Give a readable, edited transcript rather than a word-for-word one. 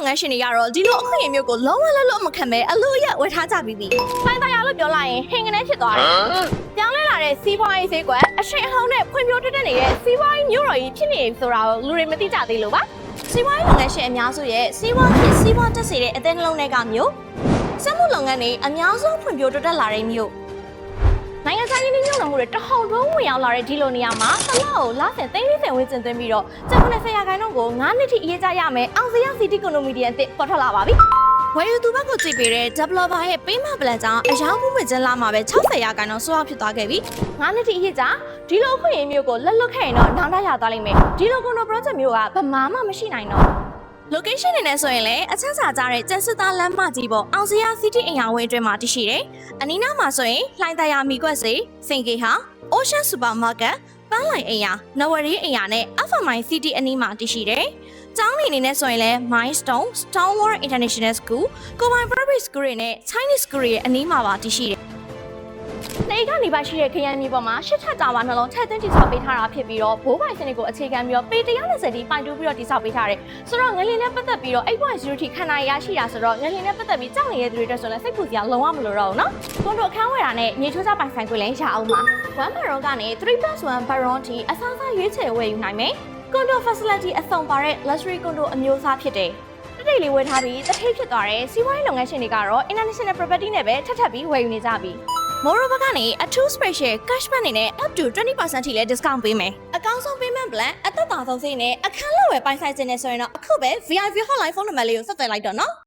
လုပ်ငန်းရှင်တွေကတော့ဒီလိုအခွင့်အရေးမျိုးကိုလုံးဝမခံပဲအလို့ရဝယ်ထားကြပြီးပြီ။ဆိုင်တရားလို့ပြောလိုက်ရင်ဟင်ကနေဖြစ်သွားတယ်။ပြောင်းလဲလာတဲ့စီးပွားရေးဈေးကွက်အရှိန်အဟုန်နဲ့ဖွံ့ဖြိုးတိုးတက်နေတဲ့စီးပွားရေးမျိုးတော်ကြီးဖြစ်နေပြီဆိုတာကိုလူတွေမသိကြသေးလို့ပါ။စီးပွားရေးလုပ်ငန်းရှင်အများစုရဲ့စီးပွားဖြစ်စီးပွားတက်စေတဲ့အသင်းနှလုံးထဲကမျိုးစက်မှုလုပ်ငန်းတွေအများဆုံးဖွံ့ဖြိုးတိုးတက်လာတဲ့မျိုးနိုင်ငံခြားရင်းနှီးမြှုပ်နှံမှုတွေတဟုန်ထိုးဝင်ရောက်လာတဲ့ဒီလိုနေရာမှာတစ်လကိုလစဉ်30ဝန်းကျင်သွင်းပြီးတော့ကျပ်90ရာခိုင်နှုန်းကို9နှစ်ထိအရေးကြရမယ်အောင်စရစီတီကွန်နိုမီဒီယန်အသစ်ပေါ်ထွက်လာပါပြီဝယ်ယူသူဘက်ကိုကြည့်ပေးတဲ့ developer ရဲ့ payment plan ကြောင့်အယောင်မှုဝင်ကျင်းလာမှာပဲ60ရာခိုင်နှုန်းဆိုးဖြစ်သွားခဲ့ပြီ9နှစ်ထိအရေးကြဒီလိုခွင့်ရမျိုးကိုလက်လွတ်ခဲ့ရင်တော့နောင်တရသွားလိမ့်မယ်ဒီလိုကွန်နို project မျိုးကဗမာမှမရှိနိုင်တော့location နေနဲ့ဆိုရင်လည်းအချမ်းစာကြတဲ့ကျန်စစ်သားလမ်းမကြီးပေါ်အောင်စရာ city အင်ယာဝင်းအတွင်းမှာတရှိတယ်။အနီးနားမှာဆိုရင်လှိုင်တရားမီကွက်စေစင်ကေဟာ Ocean Supermarket ပန်းလိုင်အင်ယာနဝရီအင်ယာနဲ့ FMI City အနီးမှာတရှိတယ်။ကျောင်းနေနဲ့ဆိုရင်လည်း Milestone Stonewall International School ကိုမိုင် Private School နဲ့ Chinese School ရဲ့အနီးမှာပါတရှိတယ်နေကနေပါရှိတဲ့ခရမ်းမြေပေါ်မှာရှစ်ထပ်တာဝါနှလုံးထည့်သွင်းတည်ဆောက်ပေးထားတာဖြစ်ပြီးတော့ဘိုးပိုင်စနစ်ကိုအခြေခံပြီးတော့ပေ120တိပိုင်တူပြီးတော့တည်ဆောက်ပေးထားတယ်ဆိုတော့ငလျင်နဲ့ပတ်သက်ပြီးတော့ 8.0 ထိခန္ဓာရရှိတာဆိုတော့ငလျင်နဲ့ပတ်သက်ပြီးကြောက်နေတဲ့သူတွေအတွက်ဆိုလည်းစိတ်ပူစရာလုံးဝမလိုတော့ဘူးနော်ကွန်ဒိုအခန်းဝယ်တာနဲ့မြေချိုးစားပိုင်ဆိုင်ခွင့်လည်းရအောင်ပါ1 baron ကနေ 3+1 baron ထိအစားစားရွေးချယ်ဝယ်ယူနိုင်မယ်ကွန်ဒို facility အစုံပါတဲ့ luxury ကွန်ဒိုအမျိုးအစားဖြစ်တယ်တိတ်လေးဝယ်ထားပြီးတစ်ထိပ်ဖြစ်သွားတယ်စီးပွားရေးလုပ်ငန်းရှင်တွေကတော့ international property နဲ့ပဲထပ်ပြီးဝယ်ယူနေကြပြီMoreover ကနေအထူး special cashback အနေနဲ့ up to 20% ထိလည်း discount ပေးမယ်။အကောင်းဆုံး payment plan အသက်သာဆုံးဈေးနဲ့အခန်းလက်ဝယ်ပိုင်ဆိုင်ခြင်းနဲ့ဆိုရင်တော့အခုပဲ VIP hotline ဖုန်းနံပါတ်လေးကိုဆက်သွယ်လိုက်တော့နော်။